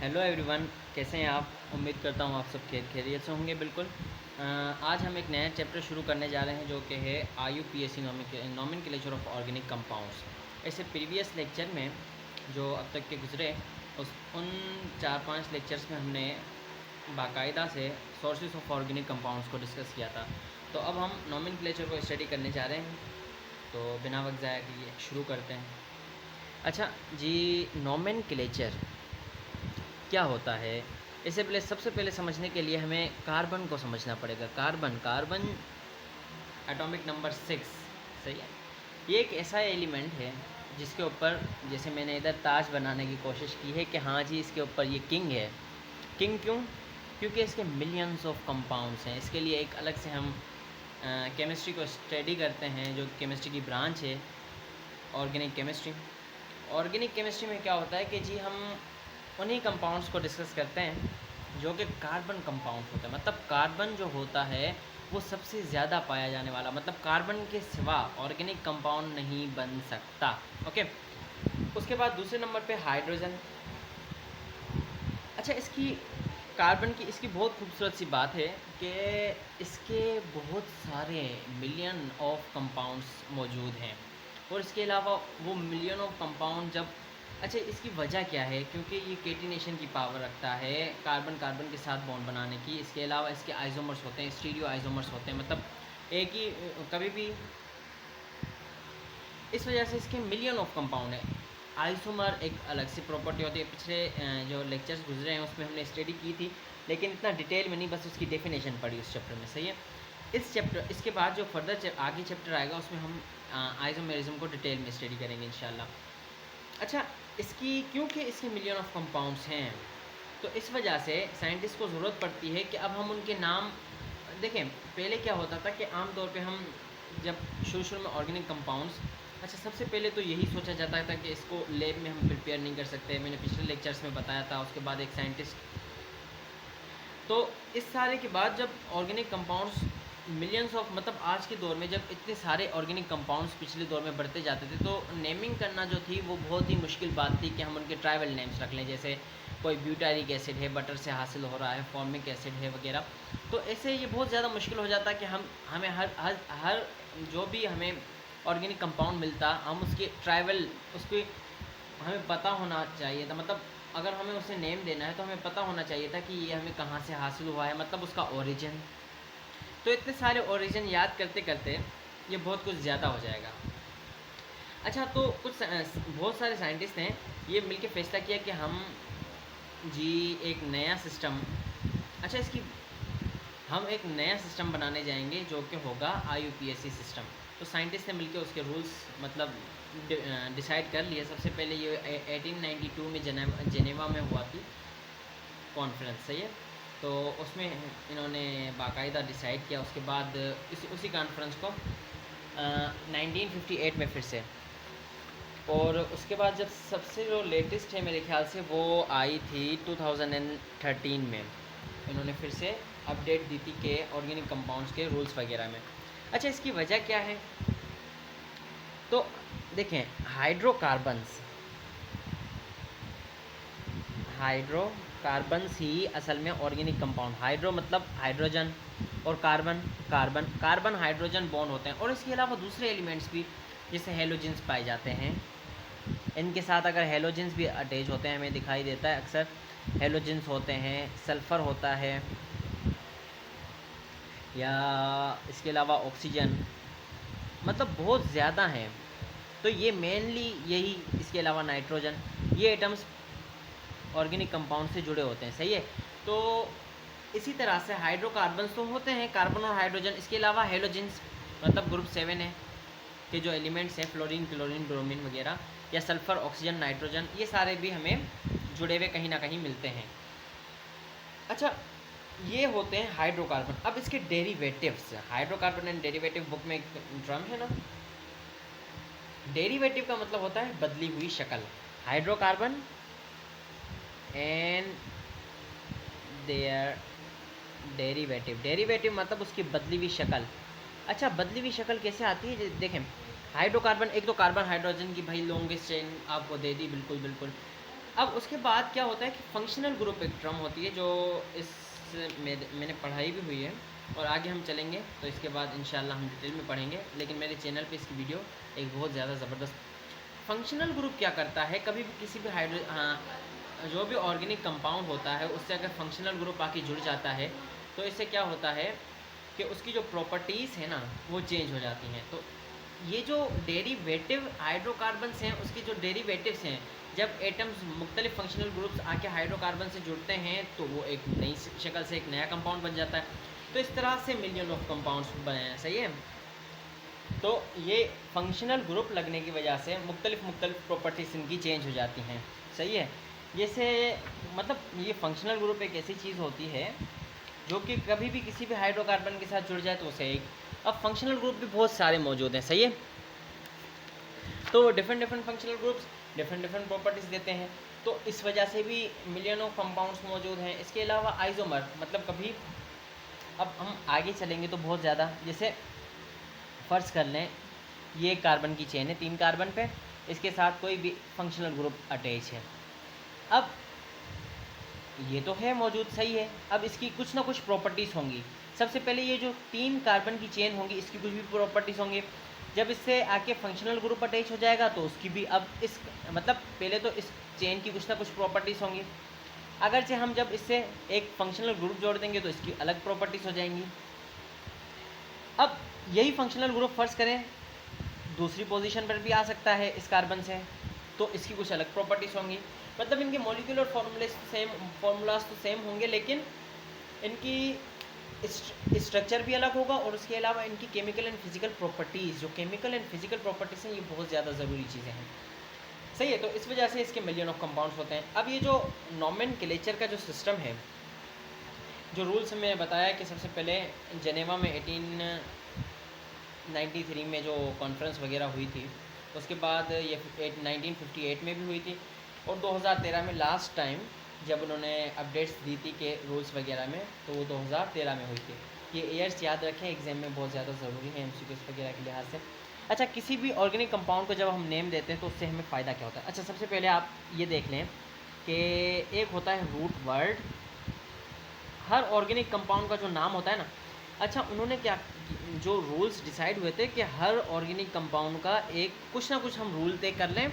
Hello everyone, कैसे हैं आप। उम्मीद करता हूँ आप सब खैरियत से होंगे। बिल्कुल। आज हम एक नया चैप्टर शुरू करने जा रहे हैं जो कि है IUPAC nomenclature of organic compounds. ऐसे प्रीवियस लेक्चर में जो अब तक के गुजरे उन 4-5 लेक्चर्स में हमने बाकायदा से सोर्सेज ऑफ ऑर्गेनिक कंपाउंड्स को डिस्कस किया था। तो अब हम नॉमेनक्लेचर को स्टडी करने जा रहे हैं। तो बिना वक्त ज़ाया किए शुरू करते हैं। अच्छा जी, नॉमेनक्लेचर क्या होता है। इससे पहले सबसे पहले समझने के लिए हमें कार्बन को समझना पड़ेगा। कार्बन एटॉमिक नंबर 6, सही है। ये एक ऐसा एलिमेंट है जिसके ऊपर, जैसे मैंने इधर ताज बनाने की कोशिश की है कि हाँ जी इसके ऊपर ये किंग है। किंग क्यों? क्योंकि इसके मिलियंस ऑफ कंपाउंड्स हैं। इसके लिए एक अलग से हम केमिस्ट्री को स्टडी करते हैं, जो केमिस्ट्री की ब्रांच है ऑर्गेनिक केमिस्ट्री। ऑर्गेनिक केमिस्ट्री में क्या होता है कि जी हम उन्हीं कंपाउंड्स को डिस्कस करते हैं जो कि कार्बन कंपाउंड होता है। मतलब कार्बन जो होता है वो सबसे ज़्यादा पाया जाने वाला, मतलब कार्बन के सिवा ऑर्गेनिक कंपाउंड नहीं बन सकता। ओके। उसके बाद दूसरे नंबर पे हाइड्रोजन। अच्छा, इसकी कार्बन की इसकी बहुत खूबसूरत सी बात है कि इसके बहुत सारे मिलियन ऑफ कंपाउंड्स मौजूद हैं। और इसके अलावा वो मिलियन ऑफ कंपाउंड जब, अच्छा इसकी वजह क्या है? क्योंकि ये केटिनेशन की पावर रखता है, कार्बन कार्बन के साथ बॉन्ड बनाने की। इसके अलावा इसके आइसोमर्स होते हैं, स्टीरियो आइसोमर्स होते हैं, मतलब एक ही कभी भी, इस वजह से इसके मिलियन ऑफ कंपाउंड है। आइसोमर एक अलग सी प्रॉपर्टी होती है। पिछले जो लेक्चर्स गुजरे हैं उसमें हमने स्टडी की थी, लेकिन इतना डिटेल में नहीं, बस उसकी डेफिनेशन पढ़ी उस चैप्टर में, सही है। इस चैप्टर, इसके बाद जो फर्दर आगे चैप्टर आएगा उसमें हम आइसोमेरिज्म को डिटेल में स्टडी करेंगे इंशाल्लाह। अच्छा, इसकी क्योंकि इसके मिलियन ऑफ कंपाउंड्स हैं तो इस वजह से साइंटिस्ट को ज़रूरत पड़ती है कि अब हम उनके नाम देखें। पहले क्या होता था कि आम तौर पे हम जब शुरू में ऑर्गेनिक कंपाउंड्स, अच्छा सबसे पहले तो यही सोचा जाता था कि इसको लैब में हम प्रिपेयर नहीं कर सकते। मैंने पिछले लेक्चर्स में बताया था। उसके बाद एक साइंटिस्ट, तो इस सारे के बाद जब ऑर्गेनिक कंपाउंड्स मिलियंस ऑफ, मतलब आज के दौर में जब इतने सारे ऑर्गेनिक कंपाउंड्स पिछले दौर में बढ़ते जाते थे तो नेमिंग करना जो थी वो बहुत ही मुश्किल बात थी कि हम उनके ट्राइवल नेम्स रख लें। जैसे कोई ब्यूटारिक एसिड है, बटर से हासिल हो रहा है, फॉर्मिक एसिड है वगैरह। तो ऐसे ये बहुत ज़्यादा मुश्किल हो जाता कि हमें हर जो भी हमें ऑर्गेनिक कंपाउंड मिलता, हम उसके ट्राइवल, उसके हमें पता होना चाहिए था। मतलब अगर हमें उसे नेम देना है तो हमें पता होना चाहिए था कि ये हमें कहाँ से हासिल हुआ है, मतलब उसका ओरिजिन। तो इतने सारे ओरिजिन याद करते करते ये बहुत कुछ ज़्यादा हो जाएगा। अच्छा, तो बहुत सारे साइंटिस्ट हैं, ये मिलके फैसला किया कि हम जी एक नया सिस्टम, अच्छा इसकी हम एक नया सिस्टम बनाने जाएंगे जो कि होगा IUPAC सिस्टम। तो साइंटिस्ट ने मिलके उसके रूल्स मतलब डिसाइड कर लिए। सबसे पहले ये 1892 में जेनेवा में हुआ थी कॉन्फ्रेंस, सही है। तो उसमें इन्होंने बाकायदा डिसाइड किया। उसके बाद उसी कॉन्फ्रेंस को 1958 में फिर से, और उसके बाद जब सबसे जो लेटेस्ट है मेरे ख्याल से वो आई थी 2013 में, इन्होंने फिर से अपडेट दी थी कि ऑर्गेनिक कंपाउंड्स के रूल्स वगैरह में। अच्छा, इसकी वजह क्या है? तो देखें, हाइड्रोकार्बन्स ही असल में ऑर्गेनिक कंपाउंड, हाइड्रो मतलब हाइड्रोजन और carbon carbon carbon hydrogen bond होते हैं। और इसके अलावा दूसरे एलिमेंट्स भी जैसे हेलोजेंस पाए जाते हैं। इनके साथ अगर हेलोजेंस भी अटैच होते हैं, हमें दिखाई देता है अक्सर हेलोजेंस होते हैं, सल्फ़र होता है, या इसके अलावा ऑक्सीजन, मतलब बहुत ज़्यादा हैं। तो ये मेनली यही, इसके अलावा नाइट्रोजन, ये एटम्स ऑर्गेनिक कंपाउंड से जुड़े होते हैं, सही है। तो इसी तरह से हाइड्रोकार्बन्स तो होते हैं, कार्बन और हाइड्रोजन। इसके अलावा हेलोजेंस मतलब ग्रुप 7 है के जो एलिमेंट्स हैं, फ्लोरीन, क्लोरीन, ब्रोमीन वगैरह, या सल्फ़र, ऑक्सीजन, नाइट्रोजन, ये सारे भी हमें जुड़े हुए कहीं ना कहीं मिलते हैं। अच्छा, ये होते हैं हाइड्रोकार्बन। अब इसके derivatives, hydrocarbon and derivative book में एक टर्म है ना, डेरिवेटिव का मतलब होता है बदली हुई शक्ल। हाइड्रोकार्बन एंड देयर डेरिवेटिव मतलब उसकी बदली हुई शक्ल। अच्छा, बदली हुई शक्ल कैसे आती है? देखें, हाइड्रोकार्बन, एक तो कार्बन हाइड्रोजन की भाई लॉन्गेस्ट चेन आपको दे दी, बिल्कुल बिल्कुल। अब उसके बाद क्या होता है कि फंक्शनल ग्रुप एक टर्म होती है जो इस मैंने पढ़ाई भी हुई है और आगे हम चलेंगे तो इसके बाद इंशाल्लाह हम डिटेल में पढ़ेंगे, लेकिन मेरे चैनल पे इसकी वीडियो एक बहुत ज़्यादा ज़बरदस्त। फंक्शनल ग्रुप क्या करता है, कभी भी किसी भी जो भी ऑर्गेनिक कंपाउंड होता है उससे अगर फंक्शनल ग्रुप आके जुड़ जाता है तो इससे क्या होता है कि उसकी जो प्रॉपर्टीज़ है ना वो चेंज हो जाती हैं। तो ये जो डेरिवेटिव हाइड्रोकार्बन्स हैं उसके जो डेरिवेटिव्स हैं, जब एटम्स मुख्तलिफ फंक्शनल ग्रुप्स आके हाइड्रोकार्बन से जुड़ते हैं तो वो एक नई शक्ल से एक नया कंपाउंड बन जाता है। तो इस तरह से मिलियन ऑफ कंपाउंड्स बने हैं, सही है। तो ये फंक्शनल ग्रुप लगने की वजह से मुख्तलिफ प्रॉपर्टीज इनकी चेंज हो जाती हैं, सही है। जैसे मतलब ये फंक्शनल ग्रुप एक ऐसी चीज़ होती है जो कि कभी भी किसी भी हाइड्रोकार्बन के साथ जुड़ जाए तो उसे एक, अब फंक्शनल ग्रुप भी बहुत सारे मौजूद हैं, सही है। तो different functional groups different properties देते हैं, तो इस वजह से भी मिलियन ऑफ कंपाउंड्स मौजूद हैं। इसके अलावा आइसोमर मतलब कभी, अब हम आगे चलेंगे तो बहुत ज़्यादा, जैसे फ़र्ज़ कर लें ये कार्बन की चेन है 3 कार्बन पे, इसके साथ कोई भी फंक्शनल ग्रुप अटैच है। अब ये तो है मौजूद, सही है। अब इसकी कुछ ना कुछ प्रॉपर्टीज़ होंगी। सबसे पहले ये जो 3 कार्बन की चेन होंगी इसकी कुछ भी प्रॉपर्टीज़ होंगी। जब इससे आके फंक्शनल ग्रुप अटैच हो जाएगा तो उसकी भी, अब इस मतलब पहले तो इस चेन की कुछ ना कुछ प्रॉपर्टीज़ होंगी। अगर से हम जब इससे एक फंक्शनल ग्रुप जोड़ देंगे तो इसकी अलग प्रॉपर्टीज़ हो जाएंगी। अब यही फंक्शनल ग्रुप फ़र्ज़ करें दूसरी पोजीशन पर भी आ सकता है इस कार्बन से, तो इसकी कुछ अलग प्रॉपर्टीज़ होंगी। मतलब इनके मॉलिक्यूलर फार्मूलाज तो सेम होंगे, लेकिन इनकी स्ट्रक्चर भी अलग होगा और उसके अलावा इनकी केमिकल एंड फिजिकल प्रॉपर्टीज़, जो केमिकल एंड फिजिकल प्रॉपर्टीज़ हैं ये बहुत ज़्यादा ज़रूरी चीज़ें हैं, सही है। तो इस वजह से इसके मिलियन ऑफ कंपाउंड्स होते हैं। अब ये जो नॉमेनक्लेचर का जो सिस्टम है, जो रूल्स मैंने बताया कि सबसे पहले जनेवा में 1893 में जो कॉन्फ्रेंस वगैरह हुई थी, उसके बाद ये 1958 में भी हुई थी, और 2013 में लास्ट टाइम जब उन्होंने अपडेट्स दी थी कि रूल्स वगैरह में, तो वो 2013 में हुई थी। ये ईयर्स याद रखें, एग्जाम में बहुत ज़्यादा ज़रूरी है एमसीक्यूज़ वगैरह के लिहाज से। अच्छा, किसी भी ऑर्गेनिक कंपाउंड को जब हम नेम देते हैं तो उससे हमें फ़ायदा क्या होता है। अच्छा, सबसे पहले आप ये देख लें कि एक होता है रूट वर्ड। हर ऑर्गेनिक कंपाउंड का जो नाम होता है ना, अच्छा उन्होंने क्या, जो रूल्स डिसाइड हुए थे कि हर ऑर्गेनिक कंपाउंड का एक कुछ ना कुछ हम रूल तय कर लें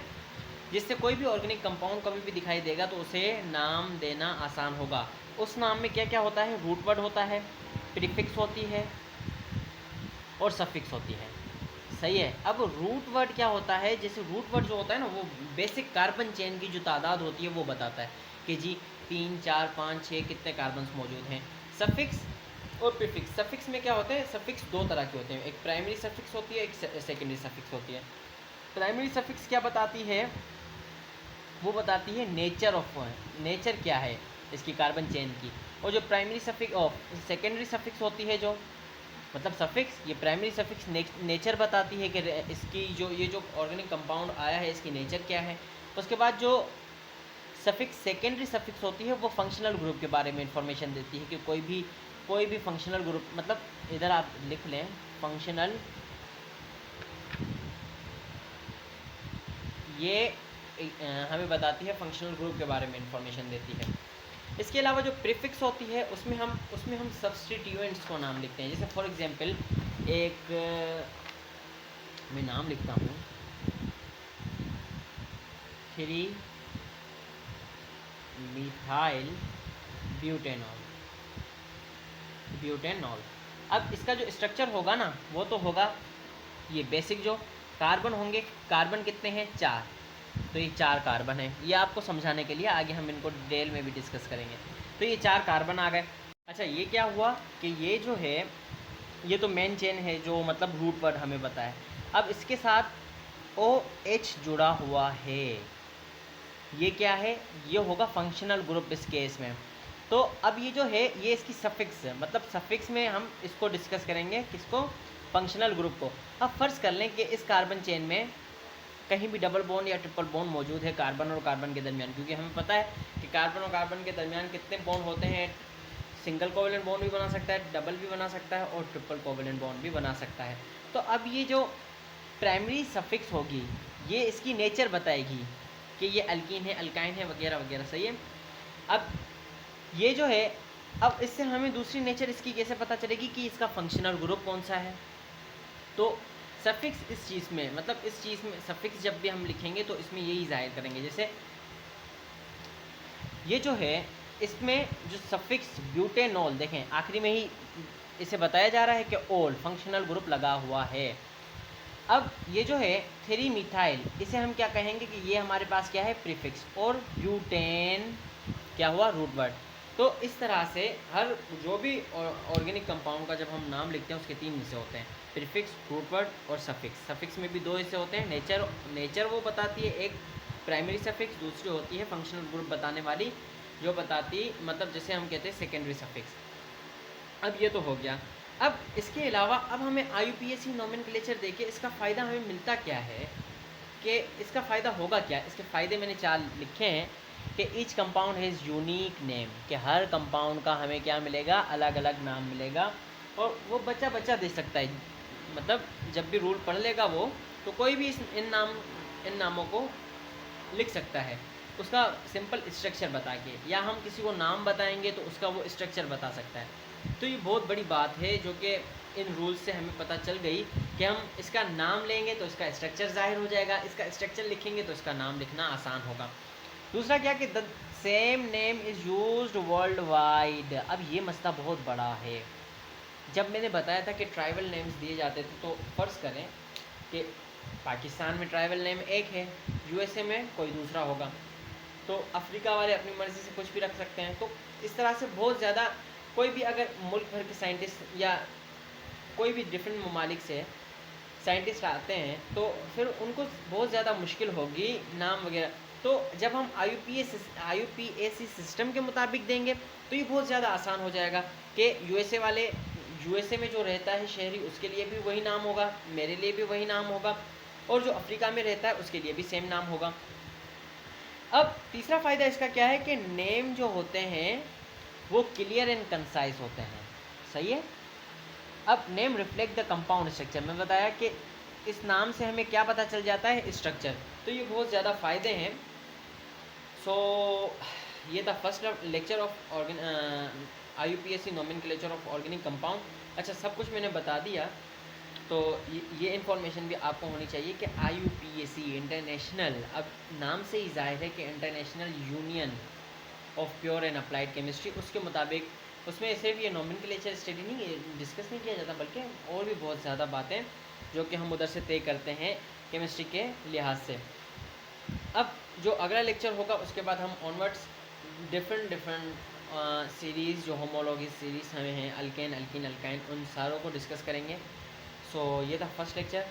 जिससे कोई भी ऑर्गेनिक कंपाउंड कभी भी दिखाई देगा तो उसे नाम देना आसान होगा। उस नाम में क्या क्या होता है, रूट वर्ड होता है, प्रीफिक्स होती है और सफिक्स होती है, सही है। अब रूट वर्ड क्या होता है, जैसे रूट वर्ड जो होता है ना वो बेसिक कार्बन चेन की जो तादाद होती है वो बताता है कि जी 3 4 5 6 कितने कार्बन्स मौजूद हैं। सफिक्स और प्रीफिक्स, सफिक्स में क्या होता है, सफिक्स दो तरह के होते हैं, एक प्राइमरी सफिक्स होती है, एक सेकेंडरी सफिक्स होती है। प्राइमरी सफिक्स क्या बताती है, वो बताती है नेचर ऑफ, नेचर क्या है इसकी कार्बन चेन की। और जो primary suffix of secondary suffix होती है, जो मतलब सफिक्स, ये प्राइमरी सफिक्स नेचर बताती है कि इसकी जो ये जो ऑर्गेनिक कंपाउंड आया है इसकी नेचर क्या है। उसके बाद जो सफिक्स सेकेंडरी सफिक्स होती है वो फंक्शनल ग्रुप के बारे में इंफॉर्मेशन देती है कि कोई भी फंक्शनल ग्रुप, मतलब इधर आप लिख लें फंक्शनल, ये हमें बताती है फंक्शनल ग्रुप के बारे में इंफॉर्मेशन देती है। इसके अलावा जो प्रीफिक्स होती है उसमें हम सब्स्टिट्यूएंट्स को नाम लिखते हैं। जैसे फॉर एग्जांपल एक मैं नाम लिखता हूँ 3 मिथाइल ब्यूटेनॉल। अब इसका जो स्ट्रक्चर होगा ना वो तो होगा ये बेसिक, जो कार्बन होंगे, कार्बन कितने हैं 4, तो ये 4 कार्बन है। ये आपको समझाने के लिए आगे हम इनको डिटेल में भी डिस्कस करेंगे। तो ये 4 कार्बन आ गए। अच्छा, ये क्या हुआ कि ये जो है ये तो मेन चेन है जो मतलब रूट वर्ड हमें बताया। अब इसके साथ OH जुड़ा हुआ है, ये क्या है, ये होगा फंक्शनल ग्रुप इस केस में। तो अब ये जो है ये इसकी सफिक्स, मतलब सफिक्स में हम इसको डिस्कस करेंगे, किसको, फंक्शनल ग्रुप को। अब फ़र्ज़ कर लें कि इस कार्बन चेन में कहीं भी डबल बॉन्ड या ट्रिपल बॉन्ड मौजूद है कार्बन और कार्बन के दरमियान, क्योंकि हमें पता है कि कार्बन और कार्बन के दरमियान कितने बॉन्ड होते हैं, सिंगल कोवेलेंट बॉन्ड भी बना सकता है, डबल भी बना सकता है और ट्रिपल कोवेलेंट बॉन्ड भी बना सकता है। तो अब ये जो प्राइमरी सफिक्स होगी ये इसकी नेचर बताएगी कि ये अल्कीन है, अल्काइन है, वगैरह वगैरह, सही है। अब ये जो है, अब इससे हमें दूसरी नेचर इसकी कैसे पता चलेगी कि इसका फंक्शनल ग्रुप कौन सा है। तो सफिक्स इस चीज़ में, मतलब इस चीज़ में सफिक्स जब भी हम लिखेंगे तो इसमें यही ज़ाहिर करेंगे। जैसे ये जो है, इसमें जो सफिक्स ब्यूटेनॉल, देखें आखिरी में ही इसे बताया जा रहा है कि ओल फंक्शनल ग्रुप लगा हुआ है। अब ये जो है 3 मिथाइल, इसे हम क्या कहेंगे कि ये हमारे पास क्या है, प्रीफिक्स, और ब्यूटेन क्या हुआ, रूट वर्ड। तो इस तरह से हर जो भी ऑर्गेनिक कंपाउंड का जब हम नाम लिखते हैं उसके 3 हिस्से होते हैं, प्रीफिक्स, रूट वर्ड और सफिक्स। सफिक्स में भी 2 हिस्से होते हैं, नेचर वो बताती है, एक प्राइमरी सफिक्स, दूसरी होती है फंक्शनल ग्रुप बताने वाली, जो बताती, मतलब जैसे हम कहते हैं सेकेंडरी सफिक्स। अब ये तो हो गया। अब इसके अलावा अब हमें IUPAC नोमेनक्लेचर देखिए, इसका फ़ायदा हमें मिलता क्या है, कि इसका फ़ायदा होगा क्या। इसके फ़ायदे मैंने 4 लिखे हैं कि each compound has unique name, कि हर कंपाउंड का हमें क्या मिलेगा, अलग अलग नाम मिलेगा, और वो बच्चा बच्चा दे सकता है, मतलब जब भी रूल पढ़ लेगा वो, तो कोई भी इन नामों को लिख सकता है, उसका सिंपल स्ट्रक्चर बता के, या हम किसी को नाम बताएंगे तो उसका वो स्ट्रक्चर बता सकता है। तो ये बहुत बड़ी बात है जो कि इन रूल्स से हमें पता चल गई कि हम इसका नाम लेंगे तो इसका स्ट्रक्चर ज़ाहिर हो जाएगा, इसका स्ट्रक्चर लिखेंगे तो इसका नाम लिखना आसान होगा। दूसरा क्या कि the same name is used world wide. अब ये मसला बहुत बड़ा है। जब मैंने बताया था कि ट्राइबल नेम्स दिए जाते थे, तो फ़र्ज़ करें कि पाकिस्तान में ट्राइबल नेम एक है, USA में कोई दूसरा होगा, तो अफ्रीका वाले अपनी मर्ज़ी से कुछ भी रख सकते हैं। तो इस तरह से बहुत ज़्यादा, कोई भी अगर मुल्क भर के साइंटिस्ट या कोई भी डिफरेंट ममालिक से साइंटिस्ट आते हैं, तो फिर उनको बहुत ज़्यादा मुश्किल होगी नाम वगैरह। तो जब हम IUPAC सिस्टम के मुताबिक देंगे तो ये बहुत ज़्यादा आसान हो जाएगा कि USA में जो रहता है शहरी, उसके लिए भी वही नाम होगा, मेरे लिए भी वही नाम होगा, और जो अफ्रीका में रहता है उसके लिए भी सेम नाम होगा। अब तीसरा फ़ायदा इसका क्या है कि नेम जो होते हैं वो क्लियर एंड कंसाइज होते हैं, सही है। अब name reflect the compound structure, मैं बताया कि इस नाम से हमें क्या पता चल जाता है, स्ट्रक्चर। तो ये बहुत ज़्यादा फ़ायदे हैं। सो ये था first lecture of IUPAC nomenclature of organic compound. अच्छा, सब कुछ मैंने बता दिया, तो ये इन्फॉर्मेशन भी आपको होनी चाहिए कि IUPAC इंटरनेशनल, अब नाम से ही जाहिर है कि international union of pure and applied chemistry, उसके मुताबिक उसमें सिर्फ ये नोमेनक्लेचर स्टडी नहीं डिस्कस नहीं किया जाता, बल्कि और भी बहुत ज़्यादा बातें जो कि हम उधर से तय करते हैं केमिस्ट्री के लिहाज से। अब जो अगला लेक्चर होगा उसके बाद हम ऑनवर्ड्स डिफरेंट सीरीज़, जो होमोलॉजी सीरीज़ हमें हैं, अल्केन, अल्कीन, अल्काइन, उन सारों को डिस्कस करेंगे। सो ये था फर्स्ट लेक्चर।